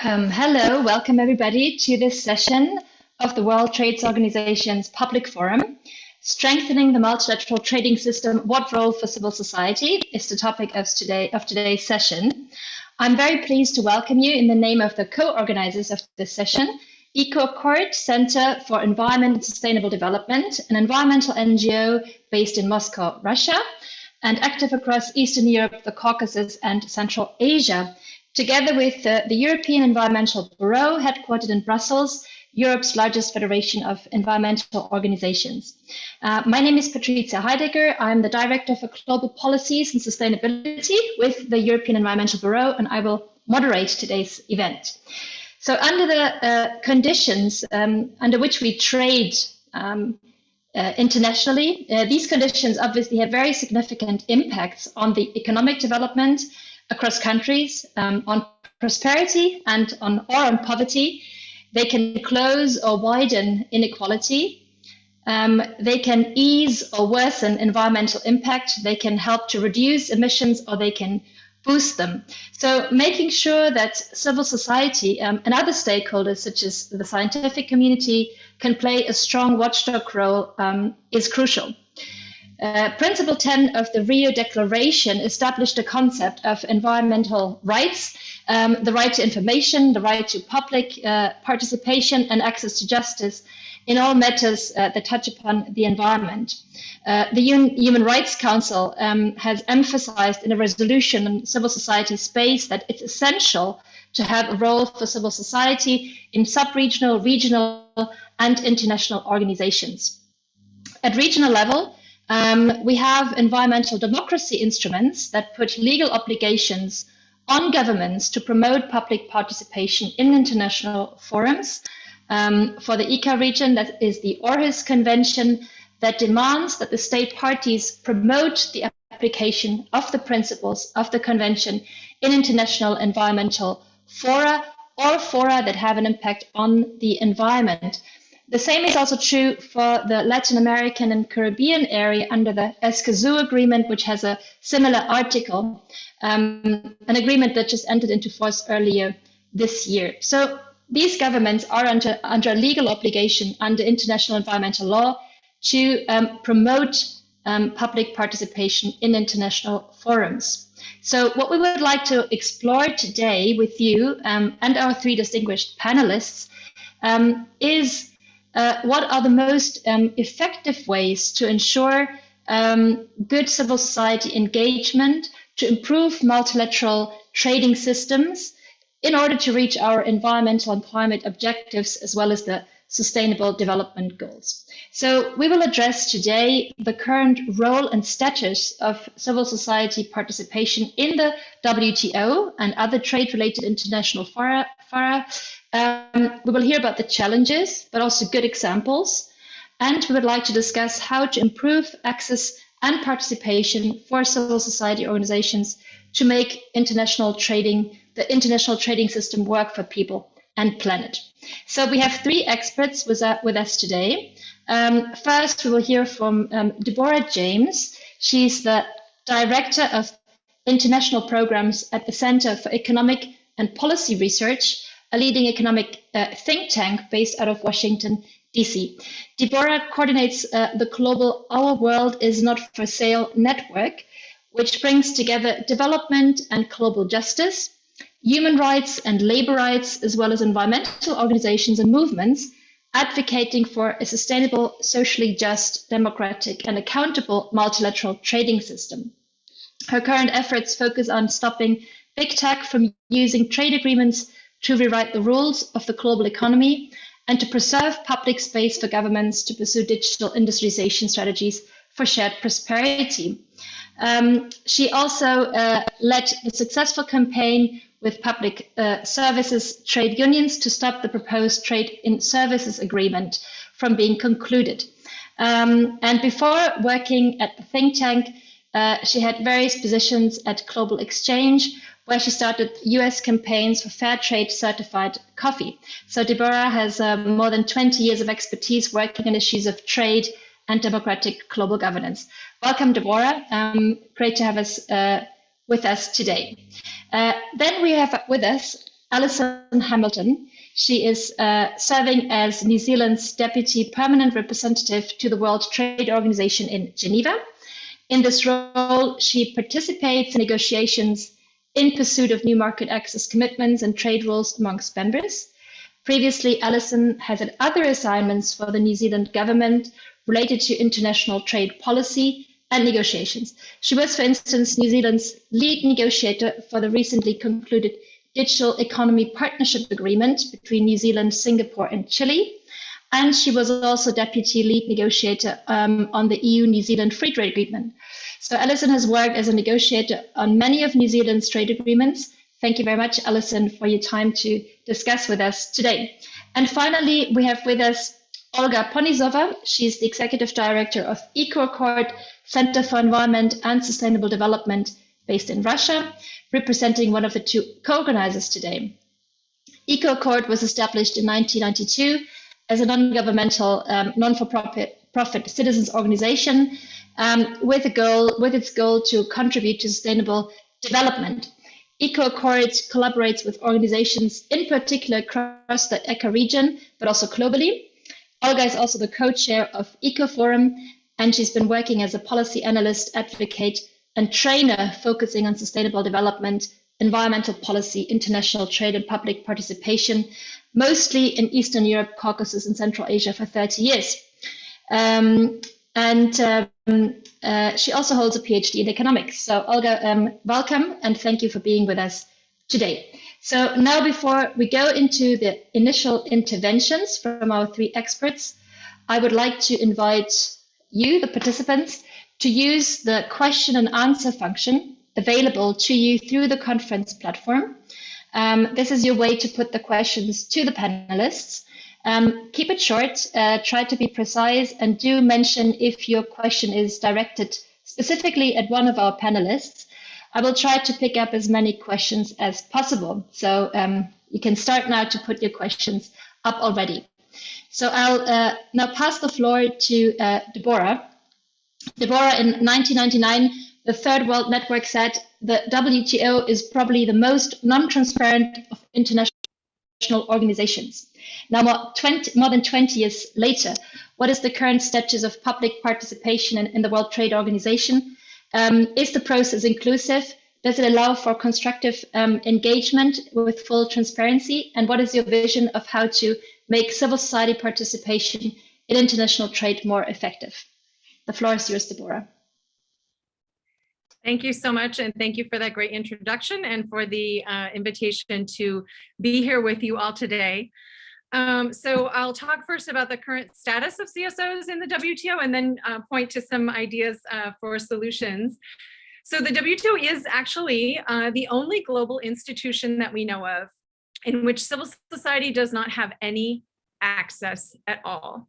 Hello, welcome everybody to this session of the World Trade Organization's Public Forum. Strengthening the Multilateral Trading System, What Role for Civil Society is the topic of today's session. I'm very pleased to welcome you in the name of the co-organizers of this session, EcoAccord, Center for Environment and Sustainable Development, an environmental NGO based in Moscow, Russia, and active across Eastern Europe, the Caucasus, and Central Asia, together with the European Environmental Bureau, headquartered in Brussels, Europe's largest federation of environmental organizations. My name is Patricia Heidegger. I'm the Director for Global Policies and Sustainability with the European Environmental Bureau, and I will moderate today's event. So under the conditions under which we trade internationally, these conditions obviously have very significant impacts on the economic development across countries, on prosperity and on poverty. They can close or widen inequality. They can ease or worsen environmental impact. They can help to reduce emissions, or they can boost them. So making sure that civil society and other stakeholders, such as the scientific community, can play a strong watchdog role is crucial. Principle 10 of the Rio Declaration established the concept of environmental rights, the right to information, the right to public participation and access to justice in all matters that touch upon the environment. The Human Rights Council has emphasized in a resolution on civil society space that it's essential to have a role for civil society in sub-regional, regional, and international organizations. At regional level, we have environmental democracy instruments that put legal obligations on governments to promote public participation in international forums. For the ICA region, that is the Aarhus Convention, that demands that the state parties promote the application of the principles of the convention in international environmental fora or fora that have an impact on the environment. The same is also true for the Latin American and Caribbean area under the Escazú Agreement, which has a similar article, an agreement that just entered into force earlier this year. So these governments are under a legal obligation under international environmental law to promote public participation in international forums. So what we would like to explore today with you and our three distinguished panelists is what are the most effective ways to ensure good civil society engagement, to improve multilateral trading systems in order to reach our environmental and climate objectives, as well as the sustainable development goals. So we will address today the current role and status of civil society participation in the WTO and other trade-related international fora. We will hear about the challenges, but also good examples. And we would like to discuss how to improve access and participation for civil society organizations to make the international trading system work for people and planet. So we have three experts with us today. First, we will hear from Deborah James. She's the Director of International Programs at the Center for Economic and Policy Research, a leading economic think tank based out of Washington, DC. Deborah coordinates the global Our World is Not for Sale network, which brings together development and global justice, human rights and labor rights, as well as environmental organizations and movements, advocating for a sustainable, socially just, democratic, and accountable multilateral trading system. Her current efforts focus on stopping big tech from using trade agreements to rewrite the rules of the global economy and to preserve public space for governments to pursue digital industrialization strategies for shared prosperity. She also led the successful campaign with public services trade unions to stop the proposed trade in services agreement from being concluded. And before working at the think tank, she had various positions at Global Exchange, where she started US campaigns for fair trade certified coffee. So Deborah has more than 20 years of expertise working on issues of trade and democratic global governance. Welcome, Deborah. Great to have us with us today. Then we have with us Allison Hamilton. She is serving as New Zealand's Deputy Permanent Representative to the World Trade Organization in Geneva. In this role, she participates in negotiations in pursuit of new market access commitments and trade rules amongst members. Previously, Allison has had other assignments for the New Zealand government related to international trade policy and negotiations. She was, for instance, New Zealand's lead negotiator for the recently concluded Digital Economy Partnership Agreement between New Zealand, Singapore, and Chile. And she was also deputy lead negotiator on the EU-New Zealand Free Trade Agreement. So Allison has worked as a negotiator on many of New Zealand's trade agreements. Thank you very much, Allison, for your time to discuss with us today. And finally, we have with us Olga Ponizova. She's the Executive Director of EcoAccord, Center for Environment and Sustainable Development, based in Russia, representing one of the two co-organizers today. EcoAccord was established in 1992 as a non-governmental, non-for-profit citizens organization with its goal to contribute to sustainable development. EcoAccord collaborates with organizations, in particular across the ECA region, but also globally. Olga is also the co-chair of EcoForum, and she's been working as a policy analyst, advocate, and trainer focusing on sustainable development, environmental policy, international trade, and public participation, mostly in Eastern Europe, Caucasus, and Central Asia for 30 years. She also holds a PhD in economics. So Olga, welcome, and thank you for being with us today. So now, before we go into the initial interventions from our three experts, I would like to invite you, the participants, to use the question and answer function available to you through the conference platform. This is your way to put the questions to the panelists. Keep it short, try to be precise, and do mention if your question is directed specifically at one of our panelists. I will try to pick up as many questions as possible. So you can start now to put your questions up already. So I'll now pass the floor to Deborah. Deborah, in 1999, the Third World Network said the WTO is probably the most non-transparent of international organizations. Now, more than 20 years later, what is the current status of public participation in the World Trade Organization? Is the process inclusive? Does it allow for constructive engagement with full transparency? And what is your vision of how to make civil society participation in international trade more effective? The floor is yours, Deborah. Thank you so much, and thank you for that great introduction and for the invitation to be here with you all today. So I'll talk first about the current status of CSOs in the WTO and then point to some ideas for solutions. So the WTO is actually the only global institution that we know of in which civil society does not have any access at all.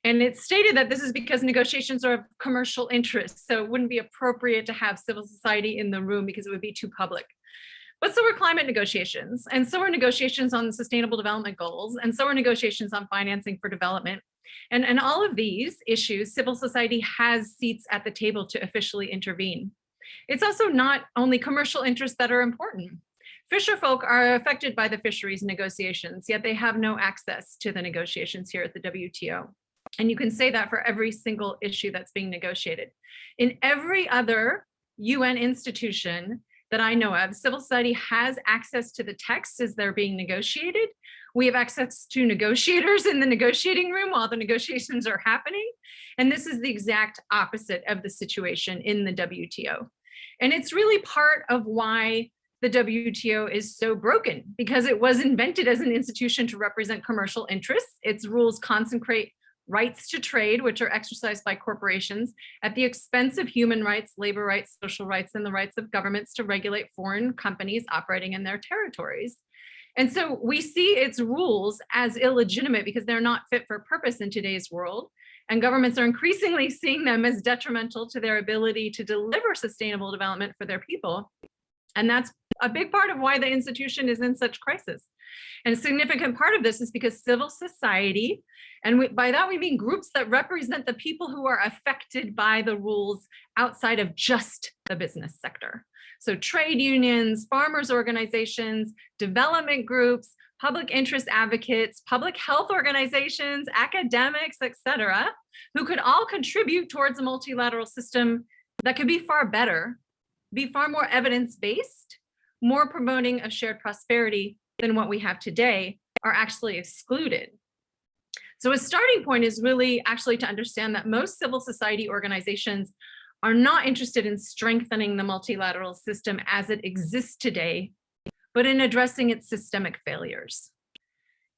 And it's stated that this is because negotiations are of commercial interest, so it wouldn't be appropriate to have civil society in the room because it would be too public. But so are climate negotiations, and so are negotiations on sustainable development goals, and so are negotiations on financing for development. And all of these issues, civil society has seats at the table to officially intervene. It's also not only commercial interests that are important. Fisherfolk are affected by the fisheries negotiations, yet they have no access to the negotiations here at the WTO. And you can say that for every single issue that's being negotiated. In every other UN institution that I know of, civil society has access to the texts as they're being negotiated. We have access to negotiators in the negotiating room while the negotiations are happening. And this is the exact opposite of the situation in the WTO. And it's really part of why the WTO is so broken, because it was invented as an institution to represent commercial interests. Its rules consecrate rights to trade, which are exercised by corporations at the expense of human rights, labor rights, social rights, and the rights of governments to regulate foreign companies operating in their territories. And so we see its rules as illegitimate because they're not fit for purpose in today's world. And governments are increasingly seeing them as detrimental to their ability to deliver sustainable development for their people. And that's a big part of why the institution is in such crisis. And a significant part of this is because civil society, and by that we mean groups that represent the people who are affected by the rules outside of just the business sector. So trade unions, farmers organizations, development groups, public interest advocates, public health organizations, academics, etc., who could all contribute towards a multilateral system that could be far better, be far more evidence-based, more promoting of shared prosperity than what we have today, are actually excluded. So a starting point is really actually to understand that most civil society organizations are not interested in strengthening the multilateral system as it exists today, but in addressing its systemic failures.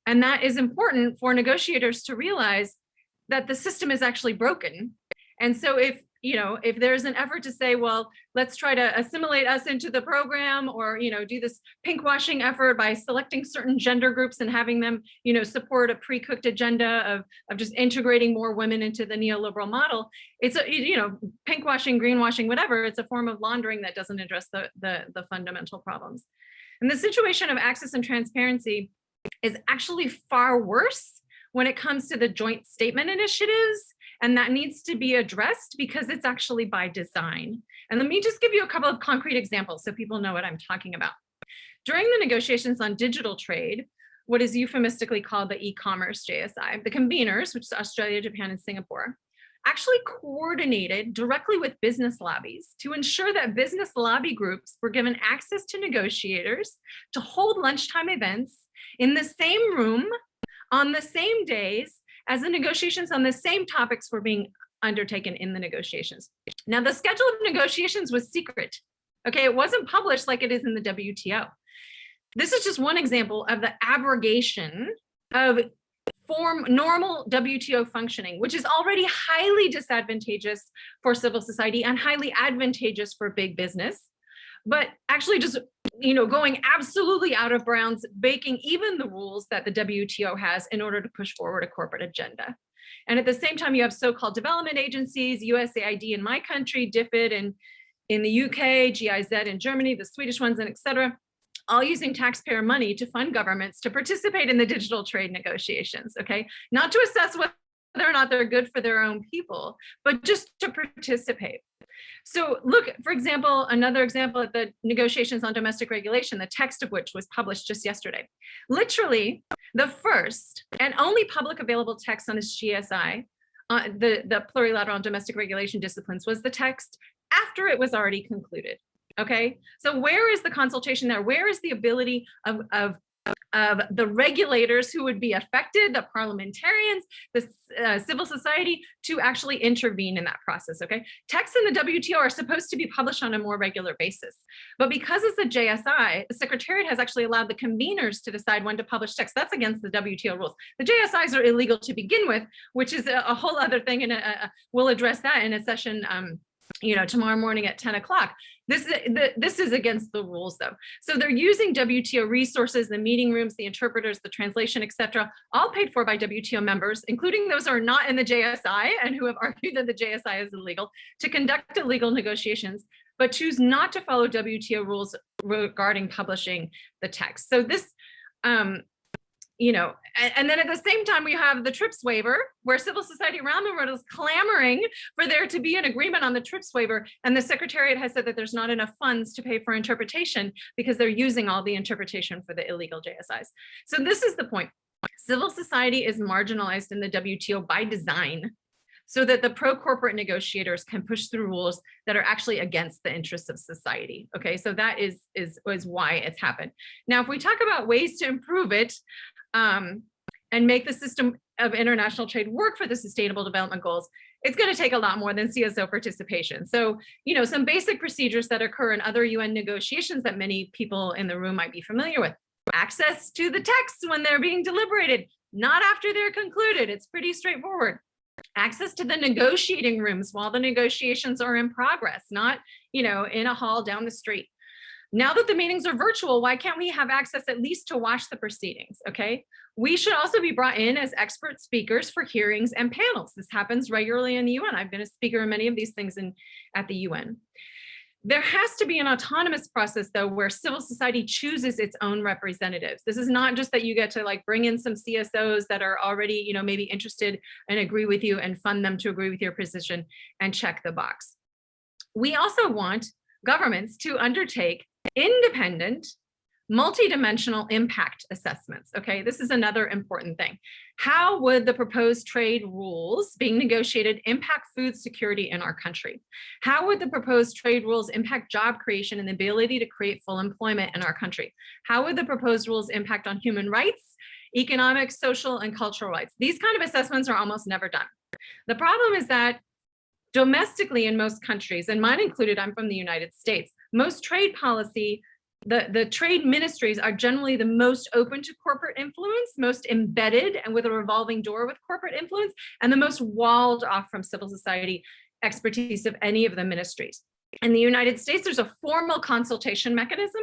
And that is important for negotiators to realize that the system is actually broken. And so if there's an effort to say, well, let's try to assimilate us into the program, or, do this pinkwashing effort by selecting certain gender groups and having them, support a pre-cooked agenda of just integrating more women into the neoliberal model, it's pinkwashing, greenwashing, whatever. It's a form of laundering that doesn't address the fundamental problems. And the situation of access and transparency is actually far worse when it comes to the joint statement initiatives. And that needs to be addressed because it's actually by design. And let me just give you a couple of concrete examples so people know what I'm talking about. During the negotiations on digital trade, what is euphemistically called the e-commerce JSI, the conveners, which is Australia, Japan, and Singapore, actually coordinated directly with business lobbies to ensure that business lobby groups were given access to negotiators to hold lunchtime events in the same room on the same days as the negotiations on the same topics were being undertaken in the negotiations. Now, the schedule of negotiations was secret. Okay, it wasn't published like it is in the WTO. This is just one example of the abrogation of normal WTO functioning, which is already highly disadvantageous for civil society and highly advantageous for big business, but actually just going absolutely out of bounds, breaking even the rules that the WTO has in order to push forward a corporate agenda. And at the same time, you have so-called development agencies, USAID in my country, DFID in the UK, GIZ in Germany, the Swedish ones, and et cetera, all using taxpayer money to fund governments to participate in the digital trade negotiations, okay? Not to assess whether or not they're good for their own people, but just to participate. So look, for example, another example of the negotiations on domestic regulation, the text of which was published just yesterday. Literally, the first and only public available text on this GSI, the plurilateral and domestic regulation disciplines, was the text after it was already concluded. Okay, so where is the consultation there? Where is the ability of the regulators who would be affected, the parliamentarians, the civil society, to actually intervene in that process, okay? Texts in the WTO are supposed to be published on a more regular basis. But because it's a JSI, the Secretariat has actually allowed the conveners to decide when to publish text. That's against the WTO rules. The JSIs are illegal to begin with, which is a whole other thing, and we'll address that in a session tomorrow morning at 10 o'clock. This is against the rules, though. So they're using WTO resources, the meeting rooms, the interpreters, the translation, etc., all paid for by WTO members, including those who are not in the JSI and who have argued that the JSI is illegal, to conduct illegal negotiations, but choose not to follow WTO rules regarding publishing the text. So this, and then at the same time, we have the TRIPS waiver, where civil society around the world is clamoring for there to be an agreement on the TRIPS waiver. And the Secretariat has said that there's not enough funds to pay for interpretation because they're using all the interpretation for the illegal JSIs. So this is the point. Civil society is marginalized in the WTO by design, so that the pro-corporate negotiators can push through rules that are actually against the interests of society. Okay, so that is why it's happened. Now, if we talk about ways to improve it, and make the system of international trade work for the Sustainable Development Goals, it's going to take a lot more than CSO participation. So, some basic procedures that occur in other UN negotiations that many people in the room might be familiar with. Access to the texts when they're being deliberated, not after they're concluded. It's pretty straightforward. Access to the negotiating rooms while the negotiations are in progress, not, in a hall down the street. Now that the meetings are virtual, why can't we have access at least to watch the proceedings, okay? We should also be brought in as expert speakers for hearings and panels. This happens regularly in the UN. I've been a speaker in many of these things at the UN. There has to be an autonomous process, though, where civil society chooses its own representatives. This is not just that you get to like bring in some CSOs that are already, you know, maybe interested and agree with you and fund them to agree with your position and check the box. We also want governments to undertake independent, multidimensional impact assessments. Okay, this is another important thing. How would the proposed trade rules being negotiated impact food security in our country? How would the proposed trade rules impact job creation and the ability to create full employment in our country? How would the proposed rules impact on human rights, economic, social, and cultural rights? These kind of assessments are almost never done. The problem is that domestically in most countries, and mine included, I'm from the United States, most trade policy, the trade ministries are generally the most open to corporate influence, most embedded and with a revolving door with corporate influence, and the most walled off from civil society expertise of any of the ministries. In the United States, there's a formal consultation mechanism,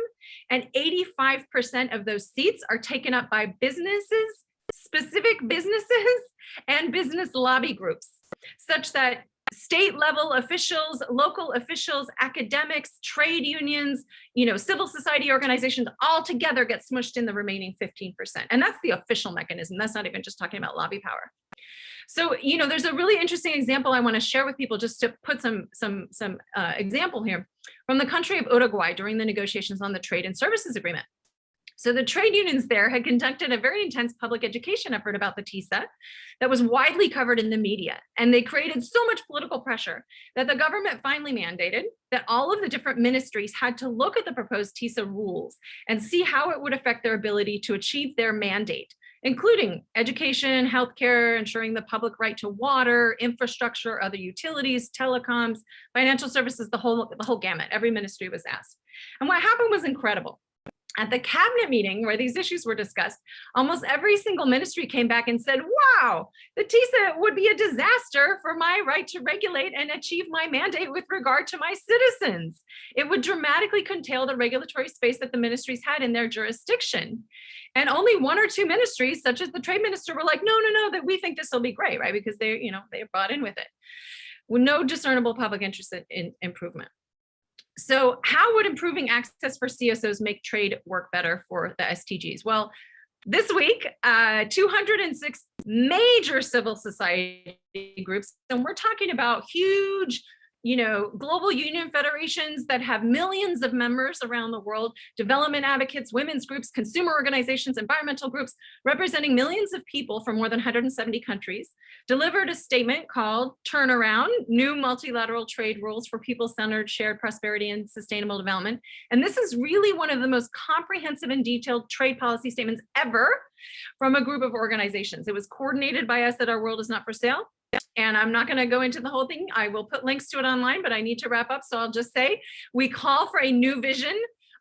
and 85% of those seats are taken up by businesses, specific businesses, and business lobby groups, such that state level officials, local officials, academics, trade unions, you know, civil society organizations all together get smushed in the remaining 15%. And that's the official mechanism. That's not even just talking about lobby power. So, you know, there's a really interesting example I want to share with people just to put some example here from the country of Uruguay during the negotiations on the Trade and Services Agreement. So the trade unions there had conducted a very intense public education effort about the TISA that was widely covered in the media. And they created so much political pressure that the government finally mandated that all of the different ministries had to look at the proposed TISA rules and see how it would affect their ability to achieve their mandate, including education, healthcare, ensuring the public right to water, infrastructure, other utilities, telecoms, financial services, the whole gamut. Every ministry was asked. And what happened was incredible. At the cabinet meeting where these issues were discussed, almost every single ministry came back and said, wow, the TISA would be a disaster for my right to regulate and achieve my mandate with regard to my citizens. It would dramatically curtail the regulatory space that the ministries had in their jurisdiction. And only one or two ministries, such as the trade minister, were like, no, that we think this will be great, right? Because they bought in with it. With no discernible public interest in improvement. So how would improving access for CSOs make trade work better for the STGs? Well, this week, 206 major civil society groups, and we're talking about huge, global union federations that have millions of members around the world, development advocates, women's groups, consumer organizations, environmental groups, representing millions of people from more than 170 countries, delivered a statement called Turnaround, New Multilateral Trade Rules for People-Centered Shared Prosperity and Sustainable Development. And this is really one of the most comprehensive and detailed trade policy statements ever from a group of organizations. It was coordinated by us at Our World Is Not for Sale. And I'm not going to go into the whole thing. I will put links to it online, but I need to wrap up. So I'll just say we call for a new vision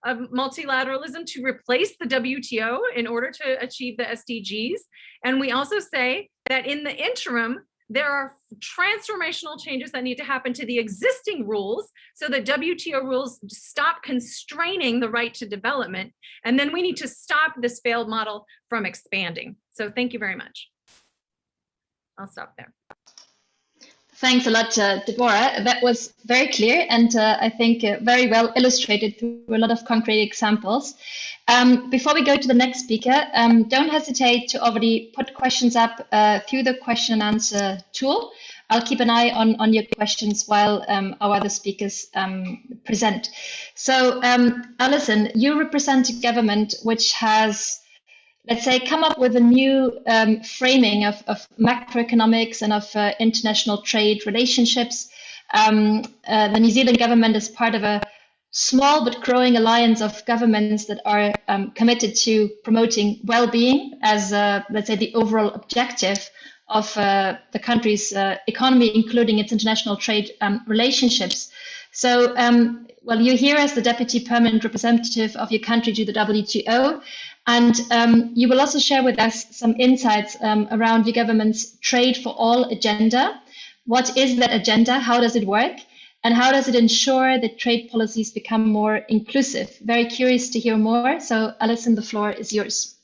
of multilateralism to replace the WTO in order to achieve the SDGs. And we also say that in the interim, there are transformational changes that need to happen to the existing rules so that WTO rules stop constraining the right to development. And then we need to stop this failed model from expanding. So thank you very much. I'll stop there. Thanks a lot, Deborah. That was very clear and I think very well illustrated through a lot of concrete examples. Before we go to the next speaker, don't hesitate to already put questions up through the question and answer tool. I'll keep an eye on your questions while our other speakers present. So, Allison, you represent a government which has, let's say, come up with a new framing of macroeconomics and of international trade relationships. The New Zealand government is part of a small but growing alliance of governments that are committed to promoting well-being as, let's say, the overall objective of the country's economy, including its international trade relationships. So, well, you're here as the Deputy Permanent Representative of your country to the WTO. And you will also share with us some insights around your government's Trade for All agenda. What is that agenda? How does it work? And how does it ensure that trade policies become more inclusive? Very curious to hear more. So, Allison, the floor is yours.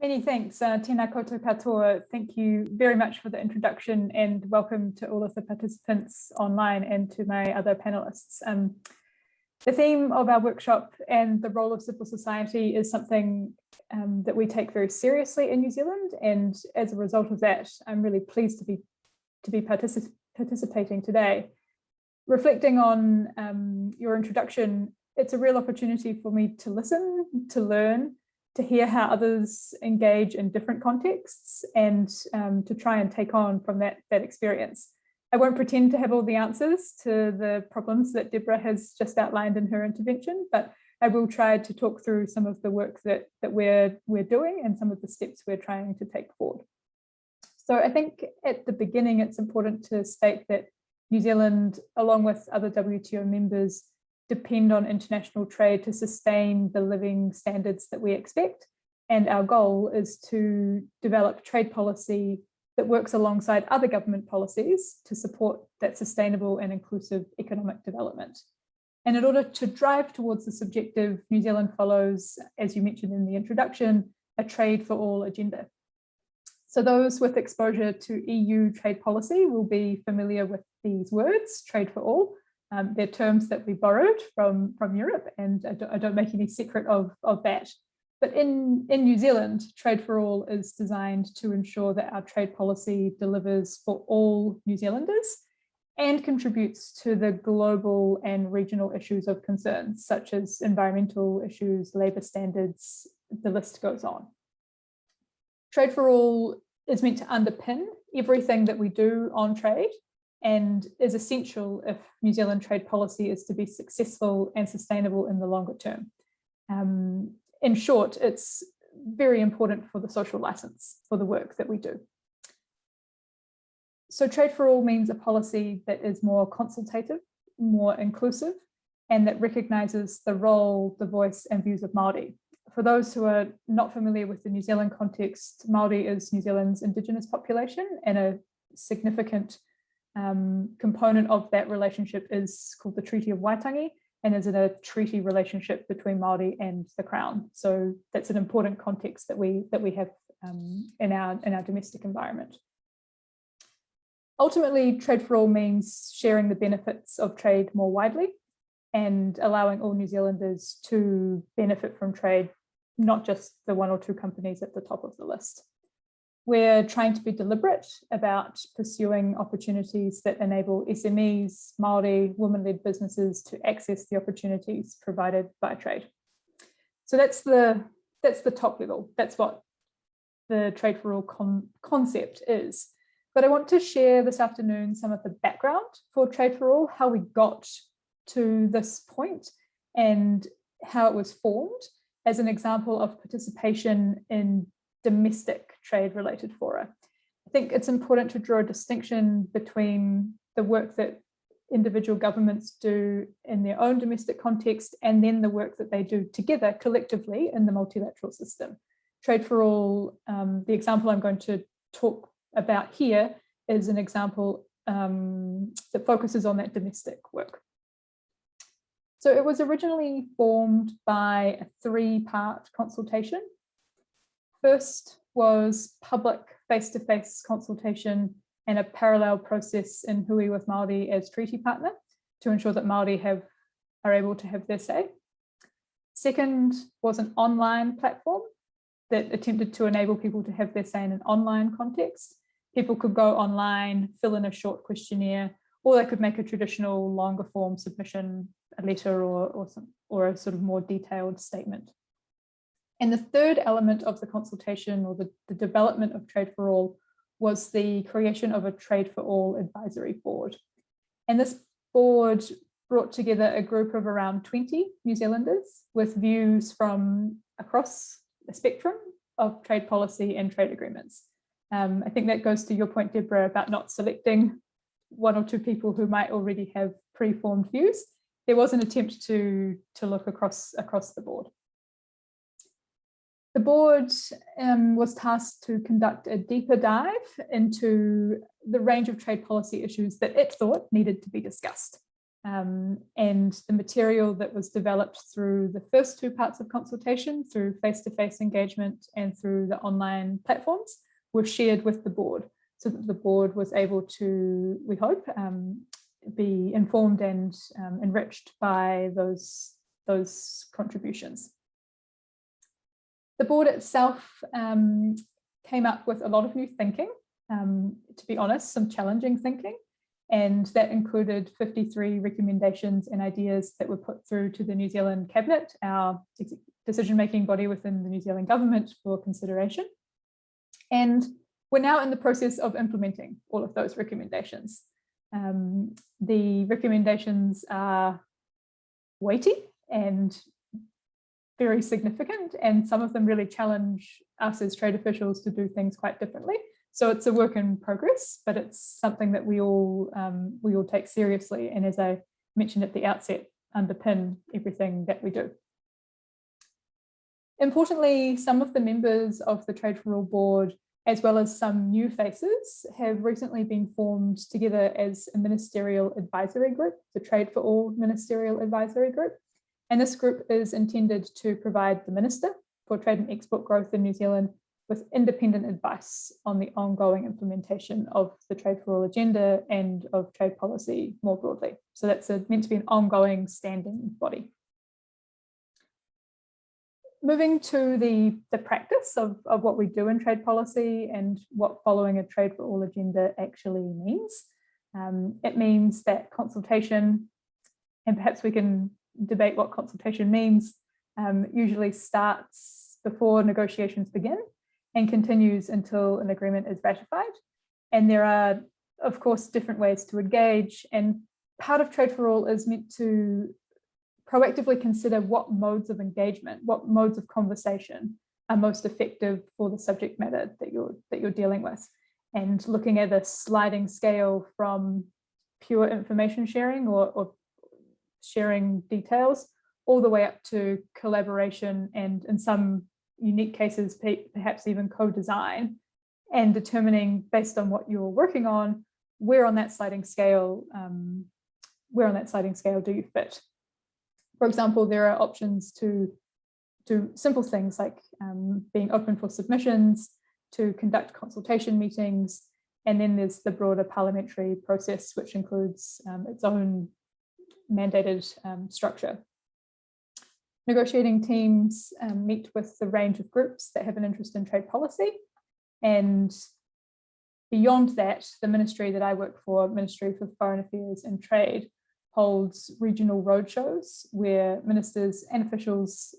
Many thanks, tēnā koutou katoa. Thank you very much for the introduction and welcome to all of the participants online and to my other panelists. The theme of our workshop and the role of civil society is something that we take very seriously in New Zealand, and as a result of that, I'm really pleased to be participating today. Reflecting on your introduction, it's a real opportunity for me to listen, to learn, to hear how others engage in different contexts, and to try and take on from that experience. I won't pretend to have all the answers to the problems that Deborah has just outlined in her intervention, but I will try to talk through some of the work that we're doing and some of the steps we're trying to take forward. So I think at the beginning, it's important to state that New Zealand, along with other WTO members, depend on international trade to sustain the living standards that we expect. And our goal is to develop trade policy that works alongside other government policies to support that sustainable and inclusive economic development. And in order to drive towards this objective, New Zealand follows, as you mentioned in the introduction, a trade for all agenda. So those with exposure to EU trade policy will be familiar with these words, trade for all. They're terms that we borrowed from Europe, and I don't make any secret of that. But in New Zealand, Trade for All is designed to ensure that our trade policy delivers for all New Zealanders and contributes to the global and regional issues of concern, such as environmental issues, labour standards, the list goes on. Trade for All is meant to underpin everything that we do on trade and is essential if New Zealand trade policy is to be successful and sustainable in the longer term. In short, it's very important for the social license for the work that we do. So Trade for All means a policy that is more consultative, more inclusive, and that recognises the role, the voice and views of Māori. For those who are not familiar with the New Zealand context, Māori is New Zealand's Indigenous population, and a significant component of that relationship is called the Treaty of Waitangi, and is in a treaty relationship between Māori and the Crown. So that's an important context that we have in our domestic environment. Ultimately, Trade for All means sharing the benefits of trade more widely and allowing all New Zealanders to benefit from trade, not just the one or two companies at the top of the list. We're trying to be deliberate about pursuing opportunities that enable SMEs, Māori, women-led businesses to access the opportunities provided by trade. So that's the top level. That's what the Trade for All concept is. But I want to share this afternoon some of the background for Trade for All, how we got to this point and how it was formed as an example of participation in domestic trade-related fora. I think it's important to draw a distinction between the work that individual governments do in their own domestic context and then the work that they do together collectively in the multilateral system. Trade for All, the example I'm going to talk about here is an example that focuses on that domestic work. So it was originally formed by a three-part consultation. First was public face-to-face consultation and a parallel process in Hui with Māori as treaty partner to ensure that Māori are able to have their say. Second was an online platform that attempted to enable people to have their say in an online context. People could go online, fill in a short questionnaire, or they could make a traditional longer form submission, a letter or a sort of more detailed statement. And the third element of the consultation or the development of Trade for All was the creation of a Trade for All advisory board. And this board brought together a group of around 20 New Zealanders with views from across the spectrum of trade policy and trade agreements. I think that goes to your point, Deborah, about not selecting one or two people who might already have pre-formed views. There was an attempt to look across the board. The board was tasked to conduct a deeper dive into the range of trade policy issues that it thought needed to be discussed. And the material that was developed through the first two parts of consultation, through face-to-face engagement and through the online platforms, were shared with the board, so that the board was able to, we hope, be informed and enriched by those contributions. The board itself came up with a lot of new thinking, to be honest, some challenging thinking, and that included 53 recommendations and ideas that were put through to the New Zealand Cabinet, our decision-making body within the New Zealand government, for consideration. And we're now in the process of implementing all of those recommendations. The recommendations are weighty and very significant, and some of them really challenge us as trade officials to do things quite differently. So it's a work in progress, but it's something that we all take seriously, and as I mentioned at the outset, underpin everything that we do. Importantly, some of the members of the Trade for All board, as well as some new faces, have recently been formed together as a ministerial advisory group, the Trade for All Ministerial Advisory Group. And this group is intended to provide the Minister for Trade and Export Growth in New Zealand with independent advice on the ongoing implementation of the Trade for All agenda and of trade policy more broadly. So that's meant to be an ongoing standing body. Moving to the practice of what we do in trade policy and what following a Trade for All agenda actually means. It means that consultation, and perhaps we can debate what consultation means, usually starts before negotiations begin and continues until an agreement is ratified. And there are, of course, different ways to engage, and part of Trade for All is meant to proactively consider what modes of engagement, what modes of conversation are most effective for the subject matter that you're dealing with, and looking at a sliding scale from pure information sharing or sharing details all the way up to collaboration, and in some unique cases perhaps even co-design, and determining based on what you're working on where on that sliding scale do you fit. For example, there are options to do simple things like being open for submissions, to conduct consultation meetings, and then there's the broader parliamentary process, which includes its own mandated structure. Negotiating teams meet with the range of groups that have an interest in trade policy, and beyond that, the ministry that I work for, Ministry for Foreign Affairs and Trade, holds regional roadshows where ministers and officials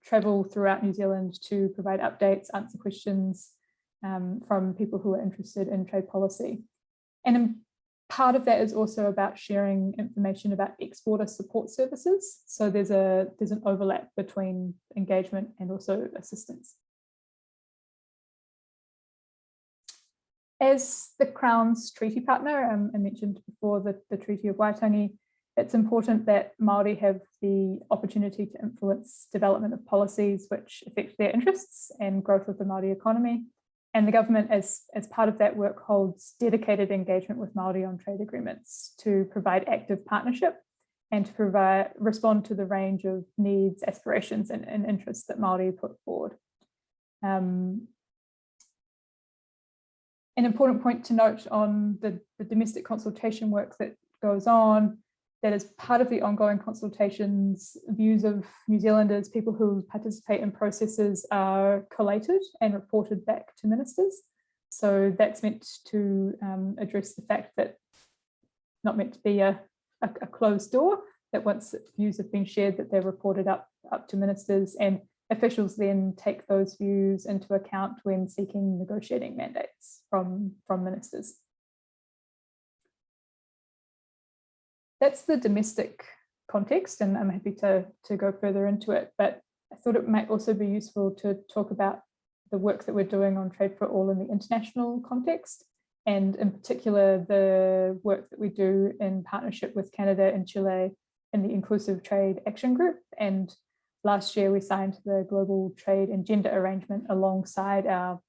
travel throughout New Zealand to provide updates, answer questions from people who are interested in trade policy. And part of that is also about sharing information about exporter support services. So there's an overlap between engagement and also assistance. As the Crown's treaty partner, I mentioned before the Treaty of Waitangi, it's important that Māori have the opportunity to influence development of policies which affect their interests and growth of the Māori economy. And the government, as part of that work, holds dedicated engagement with Māori on trade agreements to provide active partnership and to respond to the range of needs, aspirations, and interests that Māori put forward. An important point to note on the domestic consultation work that goes on, that as part of the ongoing consultations, views of New Zealanders, people who participate in processes, are collated and reported back to ministers. So that's meant to address the fact that not meant to be a closed door, that once views have been shared, that they're reported up to ministers, and officials then take those views into account when seeking negotiating mandates from ministers. That's the domestic context, and I'm happy to go further into it, but I thought it might also be useful to talk about the work that we're doing on Trade for All in the international context, and in particular the work that we do in partnership with Canada and Chile in the Inclusive Trade Action Group. And last year we signed the Global Trade and Gender Arrangement alongside our,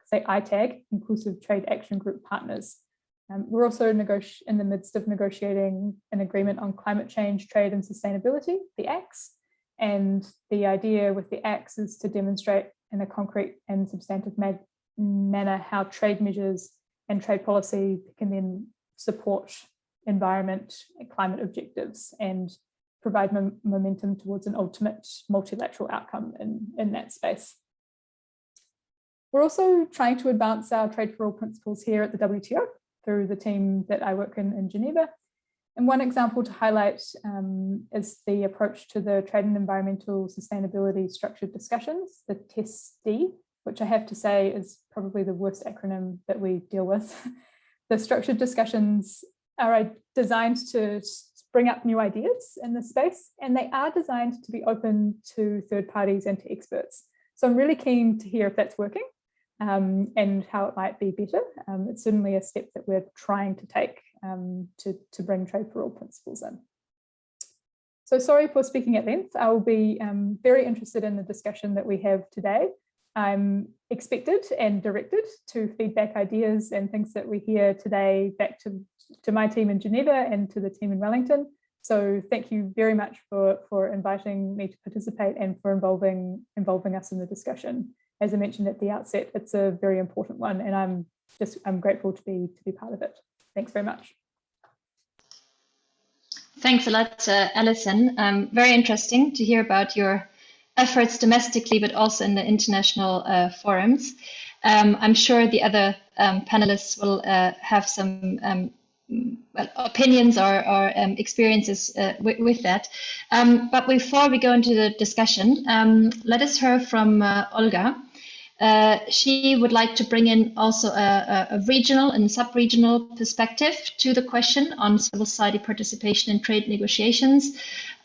say, ITAG, Inclusive Trade Action Group partners. We're also in the midst of negotiating an agreement on climate change, trade and sustainability, the ACS. And the idea with the ACS is to demonstrate in a concrete and substantive manner how trade measures and trade policy can then support environment and climate objectives and provide momentum towards an ultimate multilateral outcome in that space. We're also trying to advance our trade for all principles here at the WTO through the team that I work in Geneva. And one example to highlight is the approach to the trade and environmental sustainability structured discussions, the TESD, which I have to say is probably the worst acronym that we deal with. The structured discussions are designed to bring up new ideas in this space, and they are designed to be open to third parties and to experts. So I'm really keen to hear if that's working and how it might be better. It's certainly a step that we're trying to take to bring trade for all principles in. So sorry for speaking at length. I will be very interested in the discussion that we have today. I'm expected and directed to feedback ideas and things that we hear today back to my team in Geneva and to the team in Wellington. So thank you very much for inviting me to participate and for involving us in the discussion. As I mentioned at the outset, it's a very important one, and I'm grateful to be part of it. Thanks very much. Thanks a lot, Allison. Very interesting to hear about your efforts domestically, but also in the international forums. I'm sure the other panelists will have some opinions or experiences with that. But before we go into the discussion, let us hear from Olga. She would like to bring in also a regional and sub-regional perspective to the question on civil society participation in trade negotiations.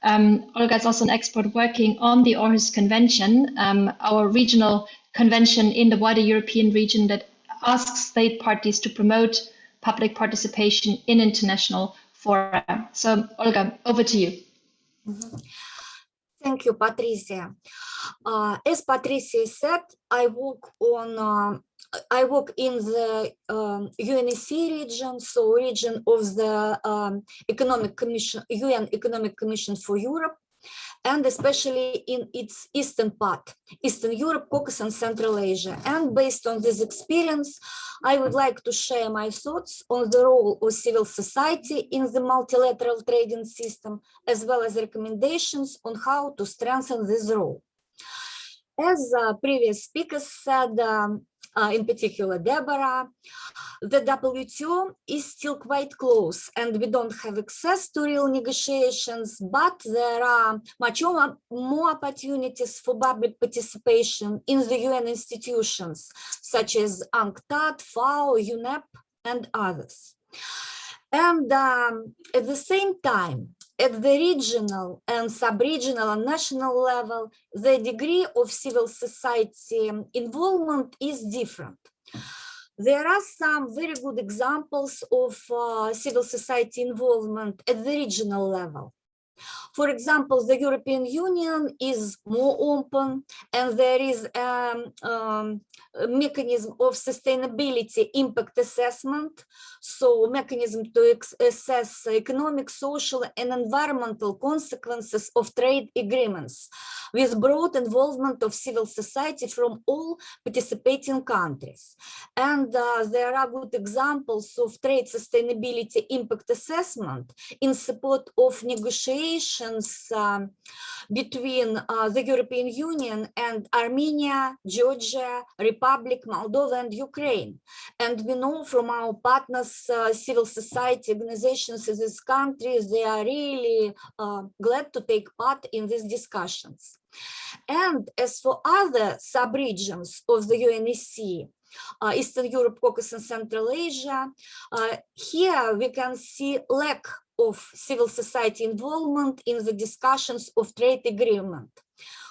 Olga is also an expert working on the Aarhus Convention, our regional convention in the wider European region that asks state parties to promote public participation in international fora. So, Olga, over to you. Thank you, Patricia. As Patricia said, I work in the UNEC region, so region of the Economic Commission, UN Economic Commission for Europe, and especially in its eastern part, Eastern Europe, Caucasus, and Central Asia. And based on this experience, I would like to share my thoughts on the role of civil society in the multilateral trading system, as well as recommendations on how to strengthen this role. As previous speakers said, in particular Deborah, the WTO is still quite close and we don't have access to real negotiations, but there are much more opportunities for public participation in the UN institutions, such as UNCTAD, FAO, UNEP, and others. And at the same time, at the regional and sub-regional and national level, the degree of civil society involvement is different. There are some very good examples of civil society involvement at the regional level. For example, the European Union is more open, and there is a mechanism of sustainability impact assessment, so mechanism to assess economic, social, and environmental consequences of trade agreements, with broad involvement of civil society from all participating countries. And there are good examples of trade sustainability impact assessment in support of negotiations between the European Union and Armenia, Georgia, Republic, Moldova, and Ukraine. And we know from our partners, civil society organizations in these countries, they are really glad to take part in these discussions. And as for other sub-regions of the UNEC, Eastern Europe, Caucasus, and Central Asia, here we can see lack of civil society involvement in the discussions of trade agreement.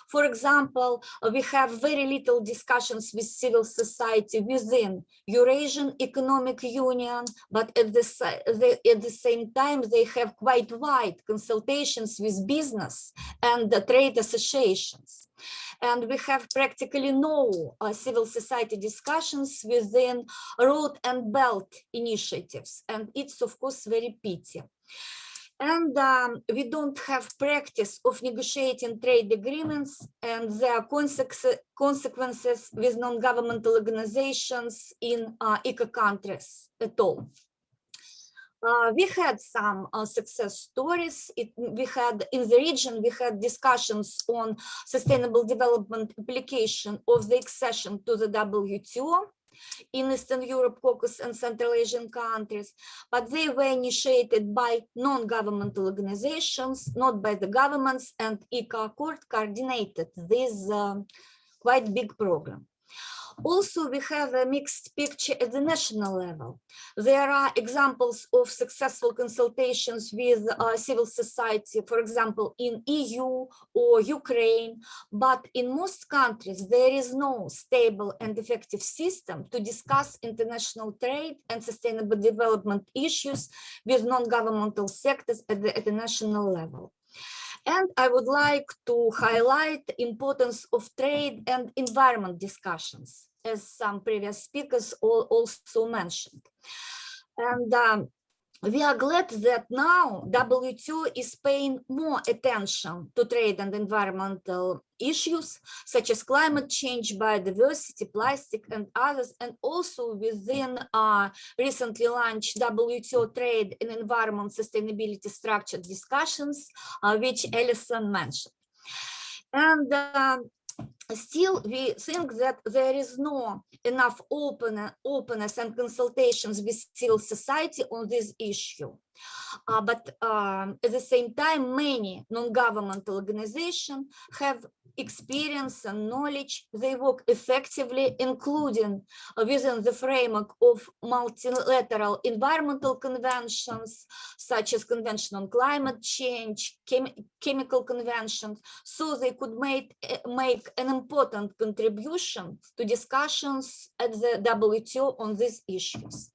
For example, we have very little discussions with civil society within Eurasian Economic Union, but at the same time, they have quite wide consultations with business and the trade associations. And we have practically no civil society discussions within Road and Belt initiatives. And it's, of course, very pity. And we don't have practice of negotiating trade agreements and their consequences with non-governmental organizations in eco countries at all. We had some success stories. We had in the region, we had discussions on sustainable development application of the accession to the WTO in Eastern Europe, Caucasus, and Central Asian countries, but they were initiated by non-governmental organizations, not by the governments, and ECA Accord coordinated this quite big program. Also, we have a mixed picture at the national level. There are examples of successful consultations with civil society, for example, in EU or Ukraine, but in most countries, there is no stable and effective system to discuss international trade and sustainable development issues with non-governmental sectors at the national level. And I would like to highlight the importance of trade and environment discussions, as some previous speakers also mentioned. And we are glad that now WTO is paying more attention to trade and environmental issues such as climate change, biodiversity, plastic, and others, and also within recently launched WTO trade and environment sustainability structured discussions, which Allison mentioned. And still, we think that there is no enough openness and consultations with civil society on this issue. But at the same time, many non-governmental organizations have experience and knowledge. They work effectively, including within the framework of multilateral environmental conventions, such as Convention on Climate Change, chemical conventions, so they could make an important contribution to discussions at the WTO on these issues.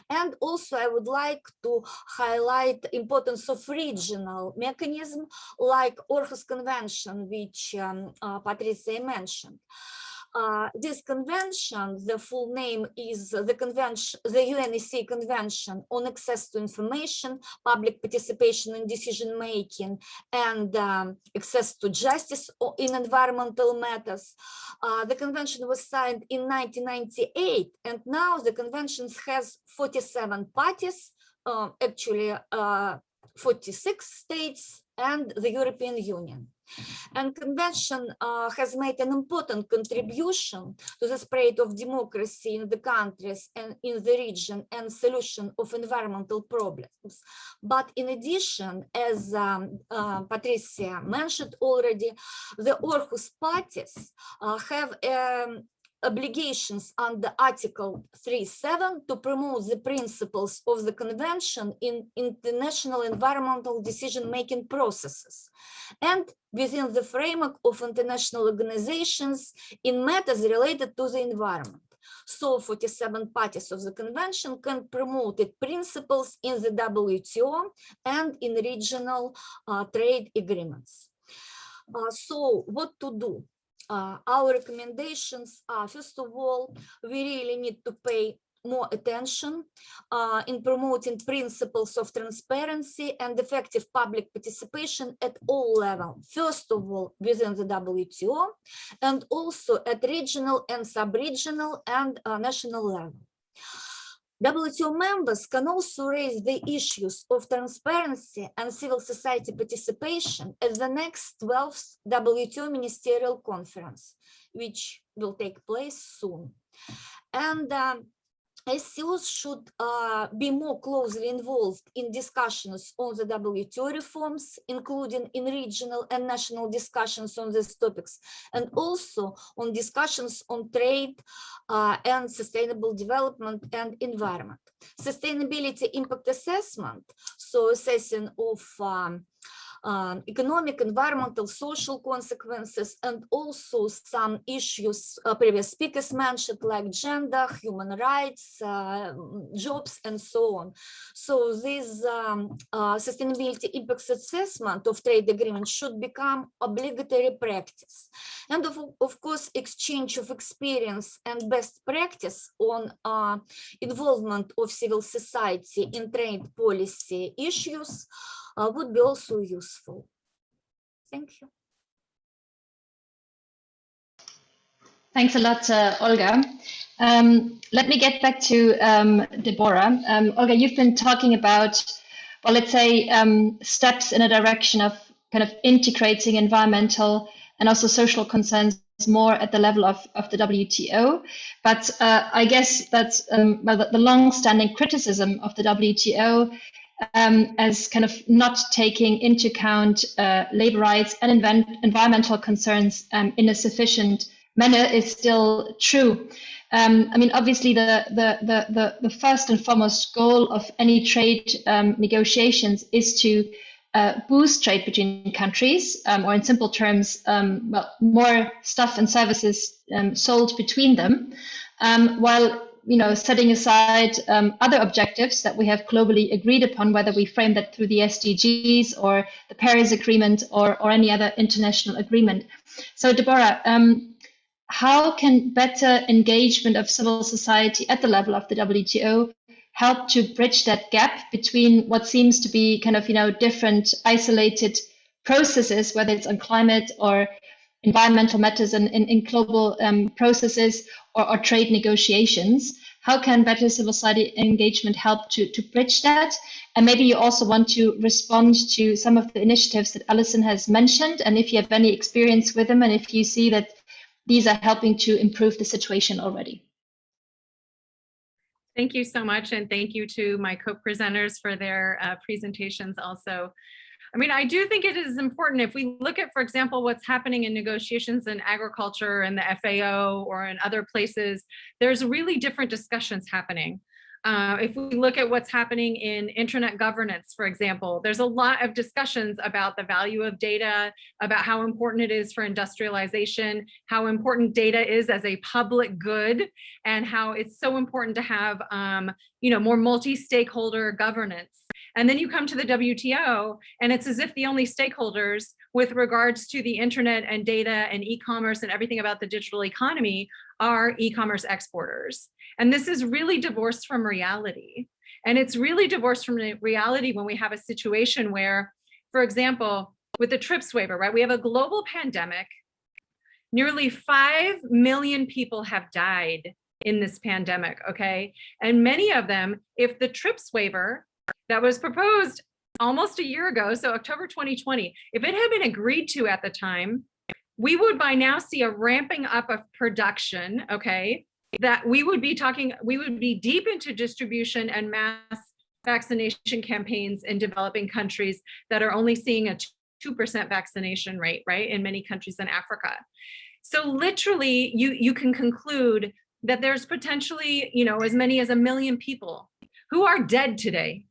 And also, I would like to highlight the importance of regional mechanism like Aarhus Convention, which Patricia mentioned. This convention, the full name is the UNEC Convention on Access to Information, Public Participation in Decision Making, and Access to Justice in Environmental Matters. The convention was signed in 1998, and now the convention has 47 parties, actually 46 states, and the European Union. And convention has made an important contribution to the spread of democracy in the countries and in the region and solution of environmental problems. But in addition, as Patricia mentioned already, the Aarhus parties have obligations under Article 3.7 to promote the principles of the convention in international environmental decision-making processes and within the framework of international organizations in matters related to the environment. So 47 parties of the convention can promote its principles in the WTO and in regional trade agreements. So what to do? Our recommendations are, first of all, we really need to pay more attention in promoting principles of transparency and effective public participation at all levels. First of all, within the WTO, and also at regional and sub-regional and national level. WTO members can also raise the issues of transparency and civil society participation at the next 12th WTO Ministerial Conference, which will take place soon. And SCOs should be more closely involved in discussions on the WTO reforms, including in regional and national discussions on these topics, and also on discussions on trade and sustainable development and environment. Sustainability impact assessment, so assessing of economic, environmental, social consequences, and also some issues previous speakers mentioned, like gender, human rights, jobs, and so on. So this sustainability impact assessment of trade agreements should become obligatory practice. And of course, exchange of experience and best practice on involvement of civil society in trade policy issues would be also useful. Thank you. Thanks a lot, Olga. Let me get back to Deborah. Olga, you've been talking about, well, let's say, steps in a direction of kind of integrating environmental and also social concerns more at the level of the WTO. But I guess that's well, the long-standing criticism of the WTO as kind of not taking into account labor rights and environmental concerns in a sufficient manner is still true. I mean, obviously, the first and foremost goal of any trade negotiations is to boost trade between countries, or in simple terms, well, more stuff and services sold between them, while setting aside other objectives that we have globally agreed upon, whether we frame that through the SDGs or the Paris Agreement or any other international agreement. So, Deborah, how can better engagement of civil society at the level of the WTO help to bridge that gap between what seems to be kind of different isolated processes, whether it's on climate or environmental matters in global processes or trade negotiations? How can better civil society engagement help to bridge that? And maybe you also want to respond to some of the initiatives that Allison has mentioned, and if you have any experience with them, and if you see that these are helping to improve the situation already. Thank you so much, and thank you to my co-presenters for their presentations also. I mean, I do think it is important if we look at, for example, what's happening in negotiations in agriculture and the FAO or in other places, there's really different discussions happening. If we look at what's happening in internet governance, for example, there's a lot of discussions about the value of data, about how important it is for industrialization, how important data is as a public good, and how it's so important to have more multi-stakeholder governance. And then you come to the WTO, and it's as if the only stakeholders with regards to the internet and data and e-commerce and everything about the digital economy are e-commerce exporters. And this is really divorced from reality. And it's really divorced from reality when we have a situation where, for example, with the TRIPS waiver, right? We have a global pandemic. Nearly 5 million people have died in this pandemic, okay? And many of them, if the TRIPS waiver that was proposed almost a year ago, so October 2020, if it had been agreed to at the time, we would by now see a ramping up of production, okay? That we would be deep into distribution and mass vaccination campaigns in developing countries that are only seeing a 2% vaccination rate, right? In many countries in Africa. So literally you can conclude that there's potentially, as many as 1 million people who are dead today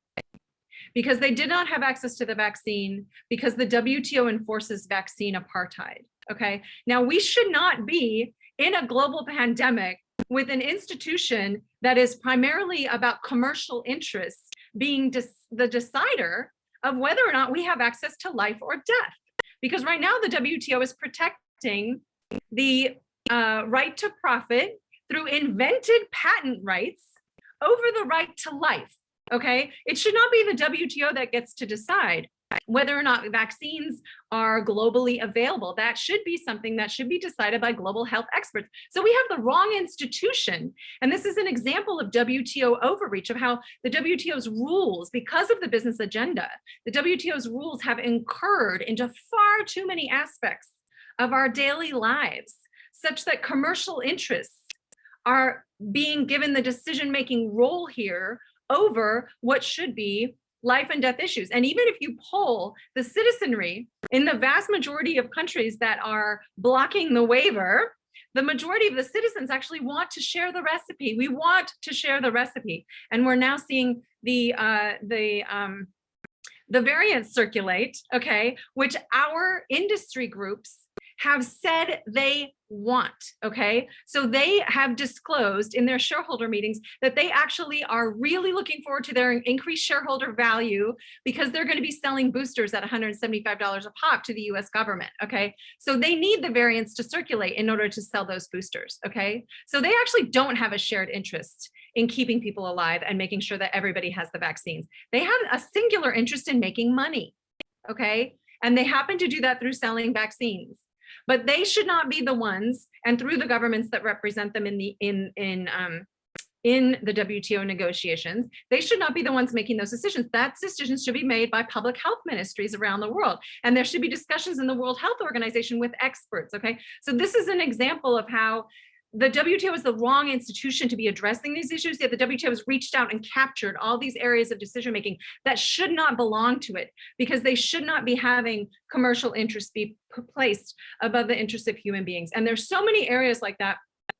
because they did not have access to the vaccine because the WTO enforces vaccine apartheid, okay? Now we should not be in a global pandemic with an institution that is primarily about commercial interests being the decider of whether or not we have access to life or death. Because right now the WTO is protecting the right to profit through invented patent rights over the right to life, okay? It should not be the WTO that gets to decide whether or not vaccines are globally available. That should be something that should be decided by global health experts. So we have the wrong institution. And this is an example of WTO overreach, of how the WTO's rules, because of the business agenda, the WTO's rules have incurred into far too many aspects of our daily lives, such that commercial interests are being given the decision-making role here over what should be life and death issues. And even if you poll the citizenry in the vast majority of countries that are blocking the waiver, the majority of the citizens actually want to share the recipe. We want to share the recipe. And we're now seeing the the variants circulate, okay, which our industry groups have said they want, okay? So they have disclosed in their shareholder meetings that they actually are really looking forward to their increased shareholder value because they're going to be selling boosters at $175 a pop to the US government, okay? So they need the variants to circulate in order to sell those boosters, okay? So they actually don't have a shared interest in keeping people alive and making sure that everybody has the vaccines. They have a singular interest in making money, okay? And they happen to do that through selling vaccines. But they should not be the ones, and through the governments that represent them in the WTO negotiations, they should not be the ones making those decisions. That decisions should be made by public health ministries around the world. And there should be discussions in the World Health Organization with experts, okay? So this is an example of how the WTO is the wrong institution to be addressing these issues, yet the WTO has reached out and captured all these areas of decision-making that should not belong to it, because they should not be having commercial interests be placed above the interests of human beings. And there's so many areas like that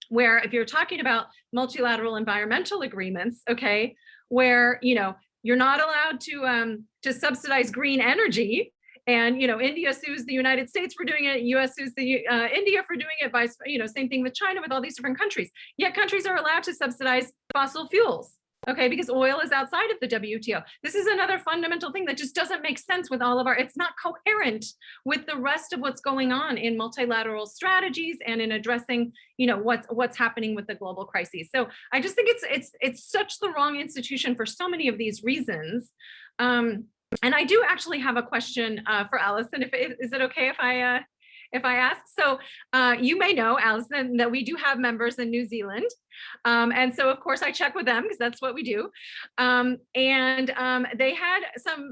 where if you're talking about multilateral environmental agreements, okay, where, you know, you're not allowed to subsidize green energy, and, you know, India sues the United States for doing it, US sues the India for doing it, vice, you know, same thing with China, with all these different countries. Yet countries are allowed to subsidize fossil fuels, okay, because oil is outside of the WTO. This is another fundamental thing that just doesn't make sense with all of our, it's not coherent with the rest of what's going on in multilateral strategies and in addressing, you know, what's happening with the global crises. So I just think it's such the wrong institution for so many of these reasons. And I do actually have a question for Allison. Is it okay if I ask? So you may know, Allison, that we do have members in New Zealand. And so of course I check with them because that's what we do. And they had some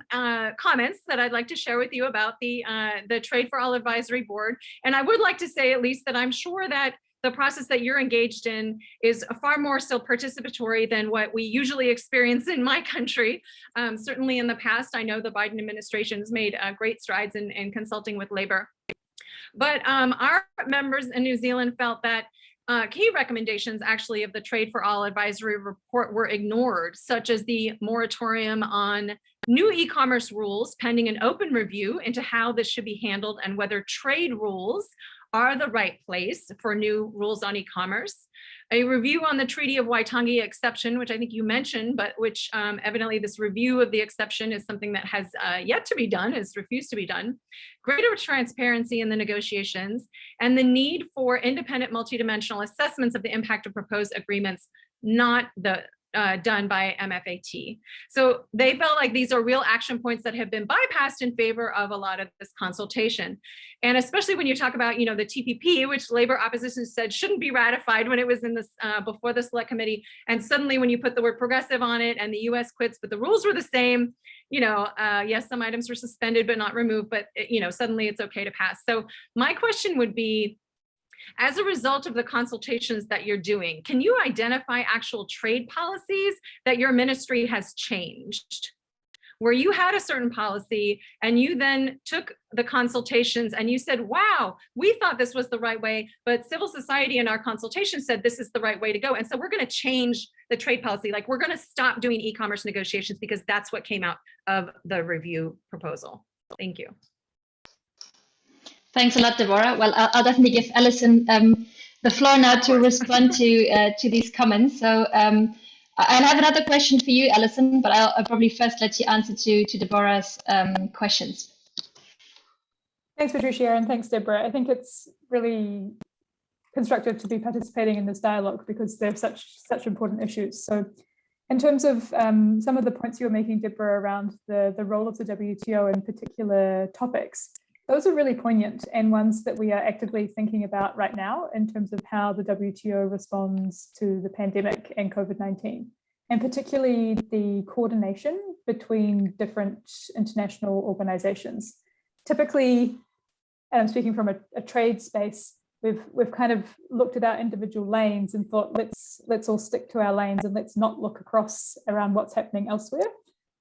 comments that I'd like to share with you about the Trade for All Advisory Board. And I would like to say at least that I'm sure that the process that you're engaged in is far more still participatory than what we usually experience in my country. Certainly in the past, I know the Biden administration has made great strides in consulting with labor. But our members in New Zealand felt that key recommendations actually of the Trade for All Advisory Report were ignored, such as the moratorium on new e-commerce rules pending an open review into how this should be handled and whether trade rules are the right place for new rules on e-commerce. A review on the Treaty of Waitangi exception, which I think you mentioned, but which evidently this review of the exception is something that has yet to be done, has refused to be done. Greater transparency in the negotiations, and the need for independent multidimensional assessments of the impact of proposed agreements, not done by MFAT. So they felt like these are real action points that have been bypassed in favor of a lot of this consultation. And especially when you talk about, you know, the TPP, which labor opposition said shouldn't be ratified when it was in this before the select committee. And suddenly when you put the word progressive on it and the US quits, but the rules were the same, you know, yes, some items were suspended but not removed, but, you know, suddenly it's okay to pass. So my question would be, as a result of the consultations that you're doing, can you identify actual trade policies that your ministry has changed? Where you had a certain policy and you then took the consultations and you said, wow, we thought this was the right way, but civil society in our consultation said this is the right way to go. And so we're going to change the trade policy. Like, we're going to stop doing e-commerce negotiations because that's what came out of the review proposal. Thank you. Thanks a lot, Deborah. Well, I'll definitely give Allison the floor now to respond to these comments. So I'll have another question for you, Allison, but I'll probably first let you answer to Deborah's questions. Thanks, Patricia, and thanks, Deborah. I think it's really constructive to be participating in this dialogue because they're such important issues. So in terms of some of the points you were making, Deborah, around the role of the WTO in particular topics, those are really poignant and ones that we are actively thinking about right now in terms of how the WTO responds to the pandemic and COVID-19, and particularly the coordination between different international organizations. Typically, and I'm speaking from a trade space, we've kind of looked at our individual lanes and thought, let's all stick to our lanes and let's not look across around what's happening elsewhere.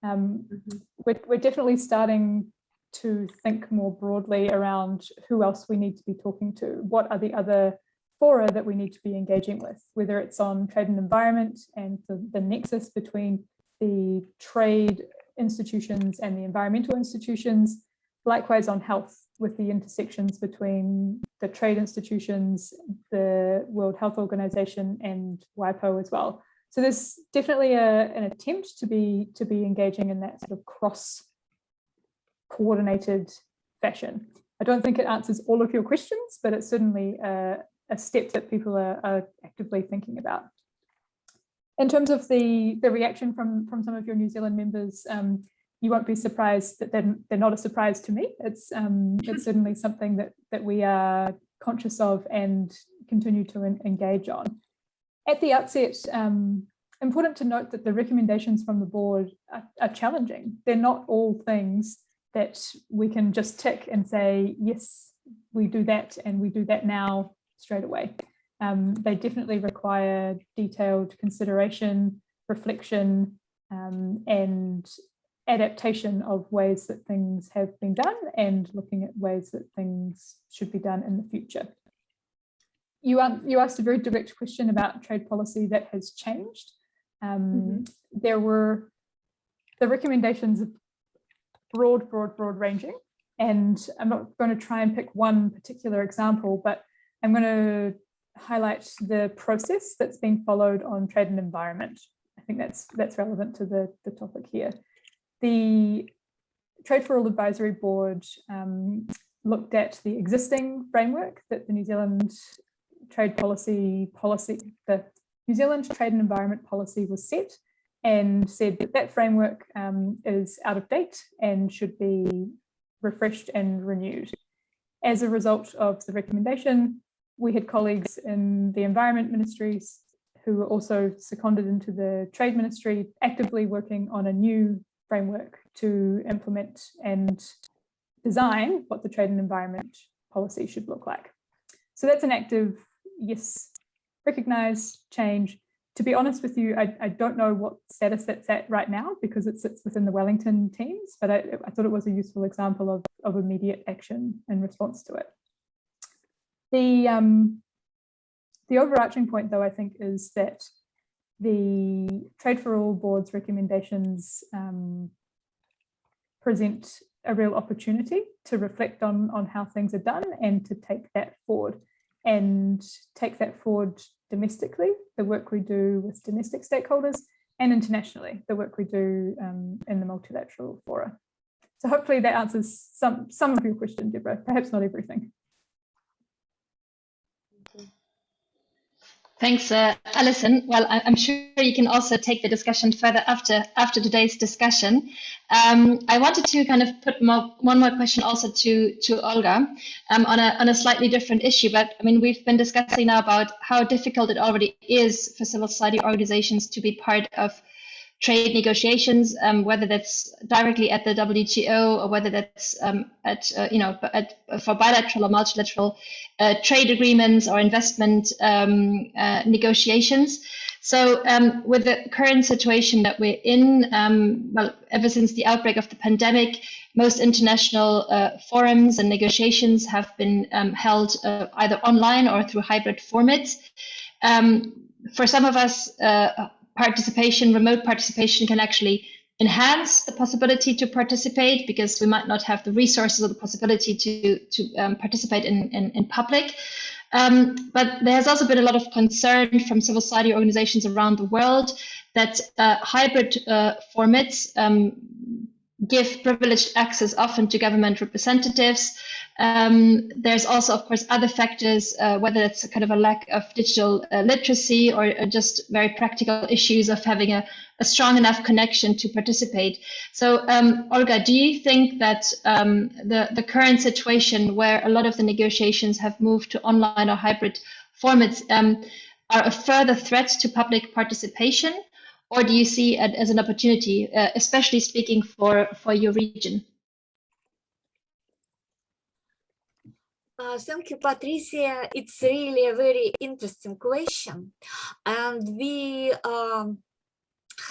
We're definitely starting to think more broadly around who else we need to be talking to. What are the other fora that we need to be engaging with, whether it's on trade and environment and the nexus between the trade institutions and the environmental institutions. Likewise on health, with the intersections between the trade institutions, the World Health Organization, and WIPO as well. So there's definitely an attempt to be engaging in that sort of cross-coordinated fashion. I don't think it answers all of your questions, but it's certainly a step that people are actively thinking about. In terms of the reaction from some of your New Zealand members, you won't be surprised that they're not a surprise to me. It's certainly something that we are conscious of and continue to engage on. At the outset, important to note that the recommendations from the board are challenging. They're not all things that we can just tick and say, yes, we do that and we do that now straight away. They definitely require detailed consideration, reflection, and adaptation of ways that things have been done and looking at ways that things should be done in the future. You asked a very direct question about trade policy that has changed. There were the recommendations broad ranging, and I'm not going to try and pick one particular example, but I'm going to highlight the process that's been followed on trade and environment. I think that's relevant to the topic here. The Trade for All Advisory Board looked at the existing framework that the New Zealand trade policy, the New Zealand Trade and Environment Policy was set, and said that framework is out of date and should be refreshed and renewed. As a result of the recommendation, we had colleagues in the Environment Ministries who were also seconded into the Trade Ministry, actively working on a new framework to implement and design what the trade and environment policy should look like. So that's an active, yes, recognize, change. To be honest with you, I don't know what status that's at right now because it sits within the Wellington teams, but I thought it was a useful example of immediate action in response to it. The overarching point, though, I think, is that the Trade for All Board's recommendations present a real opportunity to reflect on how things are done and to take that forward domestically, the work we do with domestic stakeholders, and internationally, the work we do in the multilateral fora. So hopefully that answers some of your question, Deborah, perhaps not everything. Thanks, Alison. Well, I'm sure you can also take the discussion further after today's discussion. I wanted to kind of put one more question also to Olga on a slightly different issue. But I mean, we've been discussing now about how difficult it already is for civil society organizations to be part of trade negotiations, whether that's directly at the WTO or whether that's for bilateral or multilateral trade agreements or investment negotiations. So with the current situation that we're in, well, ever since the outbreak of the pandemic, most international forums and negotiations have been held either online or through hybrid formats. For some of us, remote participation can actually enhance the possibility to participate because we might not have the resources or the possibility to participate in public. But there has also been a lot of concern from civil society organizations around the world that hybrid formats give privileged access often to government representatives. There's also, of course, other factors, whether it's a kind of a lack of digital literacy or just very practical issues of having a strong enough connection to participate. So, Olga, do you think that the current situation where a lot of the negotiations have moved to online or hybrid formats are a further threat to public participation? Or do you see it as an opportunity, especially speaking for your region? Thank you, Patricia. It's really a very interesting question. And we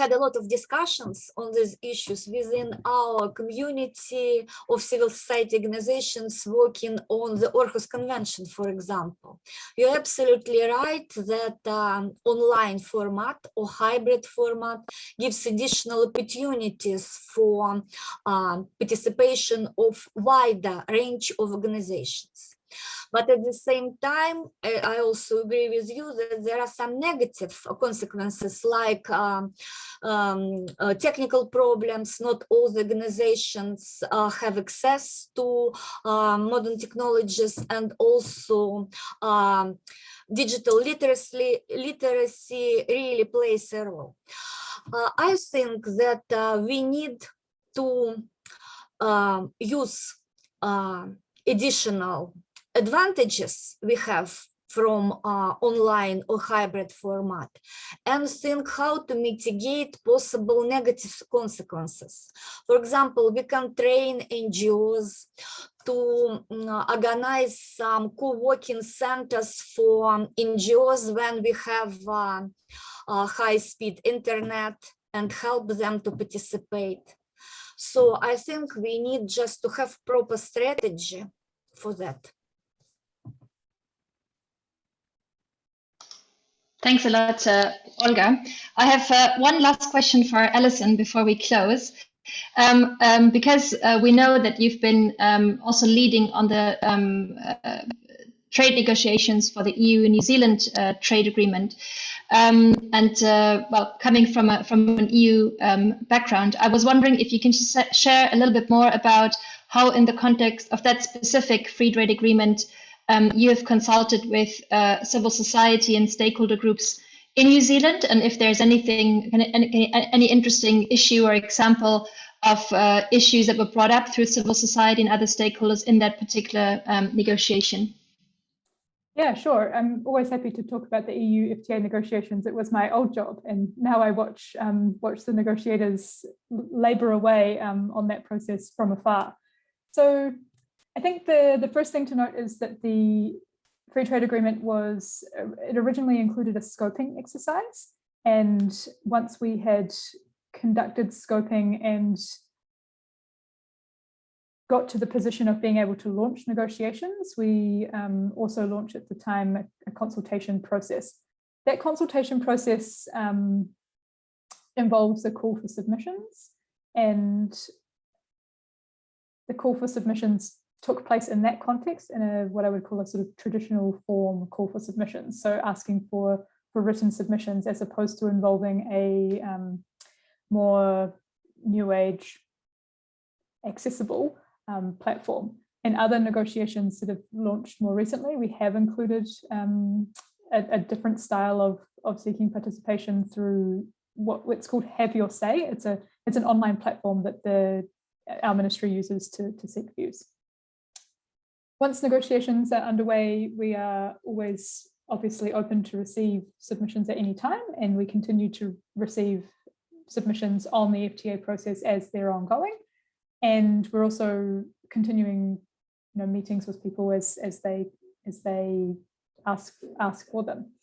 had a lot of discussions on these issues within our community of civil society organizations working on the Aarhus Convention, for example. You're absolutely right that online format or hybrid format gives additional opportunities for participation of wider range of organizations. But at the same time, I also agree with you that there are some negative consequences like technical problems. Not all the organizations have access to modern technologies, and also digital literacy really plays a role. I think that we need to use additional advantages we have from online or hybrid format, and think how to mitigate possible negative consequences. For example, we can train NGOs to organize some co-working centers for NGOs when we have high-speed internet and help them to participate. So I think we need just to have proper strategy for that. Thanks a lot, Olga. I have one last question for Allison before we close. Because we know that you've been also leading on the trade negotiations for the EU and New Zealand trade agreement. Well, coming from an EU background, I was wondering if you can just share a little bit more about how, in the context of that specific free trade agreement, you have consulted with civil society and stakeholder groups in New Zealand, and if there's anything, any interesting issue or example of issues that were brought up through civil society and other stakeholders in that particular negotiation. Yeah, sure. I'm always happy to talk about the EU FTA negotiations. It was my old job, and now I watch the negotiators labor away on that process from afar. So I think the first thing to note is that the free trade agreement it originally included a scoping exercise. And once we had conducted scoping and got to the position of being able to launch negotiations, we also launched at the time a consultation process. That consultation process involves a call for submissions, and the call for submissions took place in that context in what I would call a sort of traditional form call for submissions. So asking for written submissions as opposed to involving a more new age accessible platform. In other negotiations that have launched more recently, we have included a different style of seeking participation through what's called Have Your Say. It's an online platform that our ministry uses to seek views. Once negotiations are underway, we are always obviously open to receive submissions at any time, and we continue to receive submissions on the FTA process as they're ongoing. And we're also continuing, meetings with people as they ask for them.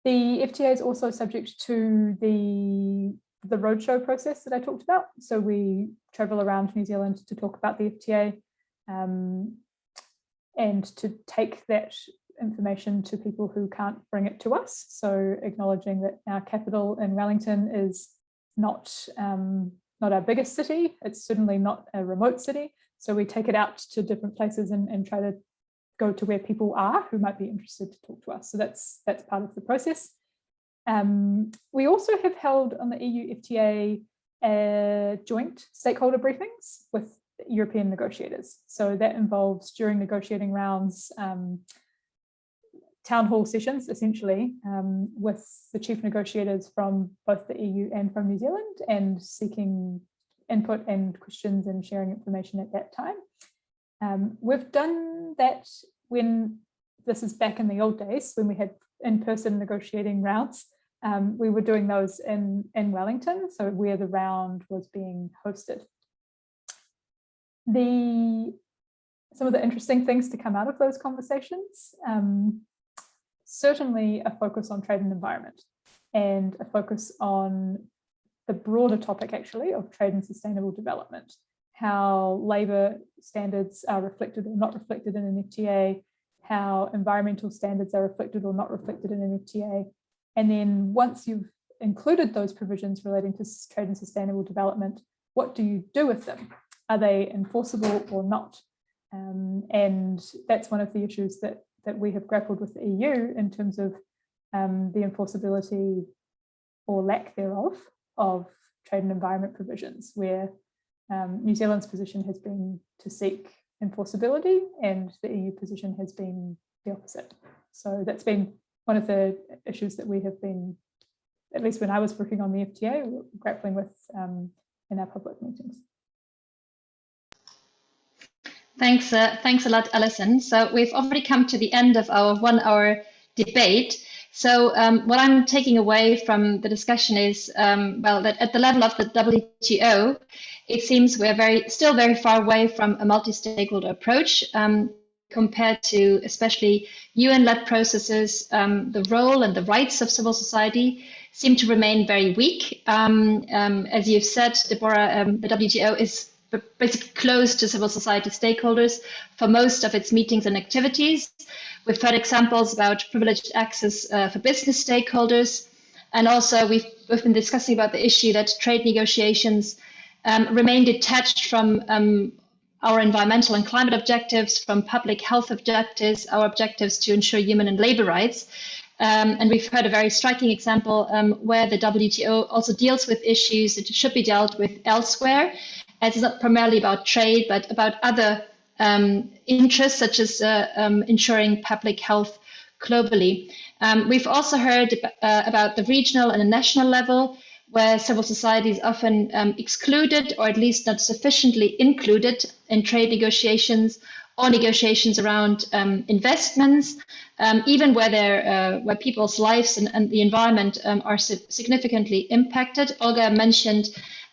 The FTA is also subject to the roadshow process that I talked about. So we travel around New Zealand to talk about the FTA and to take that information to people who can't bring it to us. So acknowledging that our capital in Wellington is not our biggest city. It's certainly not a remote city. So we take it out to different places and try to go to where people are who might be interested to talk to us. So that's part of the process. We also have held on the EU FTA joint stakeholder briefings with European negotiators. So that involves, during negotiating rounds, town hall sessions, essentially, with the chief negotiators from both the EU and from New Zealand, and seeking input and questions and sharing information at that time. We've done that when, this is back in the old days, when we had in-person negotiating rounds. We were doing those in Wellington, so where the round was being hosted. Some of the interesting things to come out of those conversations, certainly a focus on trade and environment, and a focus on the broader topic actually of trade and sustainable development, how labour standards are reflected or not reflected in an FTA, how environmental standards are reflected or not reflected in an FTA. And then once you've included those provisions relating to trade and sustainable development, what do you do with them? Are they enforceable or not? And that's one of the issues that we have grappled with the EU in terms of the enforceability or lack thereof of trade and environment provisions, where New Zealand's position has been to seek enforceability and the EU position has been the opposite. So that's been one of the issues that we have been, at least when I was working on the FTA, grappling with in our public meetings. Thanks a lot, Alison. So we've already come to the end of our 1 hour debate. So what I'm taking away from the discussion is, well, that at the level of the WTO, it seems we're still very far away from a multi-stakeholder approach compared to especially UN-led processes. The role and the rights of civil society seem to remain very weak. As you've said, Deborah, the WTO is basically closed to civil society stakeholders for most of its meetings and activities. We've heard examples about privileged access for business stakeholders. And also we've been discussing about the issue that trade negotiations remain detached from our environmental and climate objectives, from public health objectives, our objectives to ensure human and labor rights. And we've heard a very striking example where the WTO also deals with issues that should be dealt with elsewhere, as it's not primarily about trade, but about other interests, such as ensuring public health globally. We've also heard about the regional and the national level, where civil society is often excluded, or at least not sufficiently included in trade negotiations or negotiations around investments, even where people's lives and the environment are significantly impacted. Olga mentioned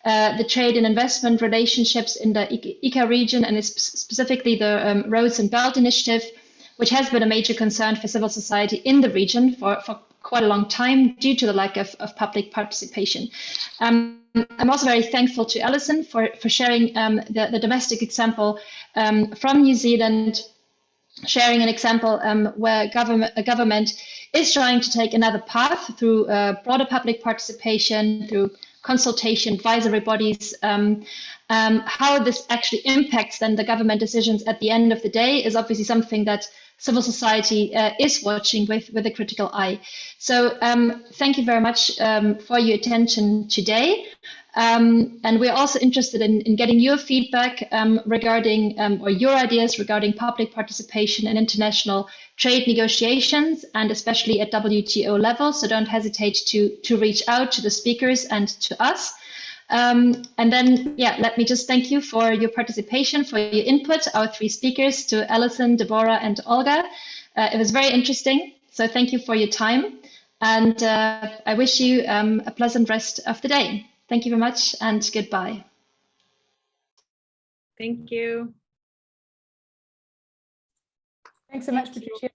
the trade and investment relationships in the ICA region, and specifically the Roads and Belt Initiative, which has been a major concern for civil society in the region for quite a long time due to the lack of public participation. I'm also very thankful to Alison for sharing the domestic example from New Zealand, sharing an example where a government is trying to take another path through broader public participation, through consultation, advisory bodies. How this actually impacts then the government decisions at the end of the day is obviously something that civil society is watching with a critical eye. So thank you very much for your attention today. And we're also interested in getting your feedback regarding, or your ideas regarding public participation in international trade negotiations, and especially at WTO level. So don't hesitate to reach out to the speakers and to us. And then, yeah, let me just thank you for your participation, for your input, our three speakers, to Alison, Deborah, and Olga. It was very interesting. So thank you for your time. And I wish you a pleasant rest of the day. Thank you very much, and goodbye. Thank you. Thanks so much, Patricia.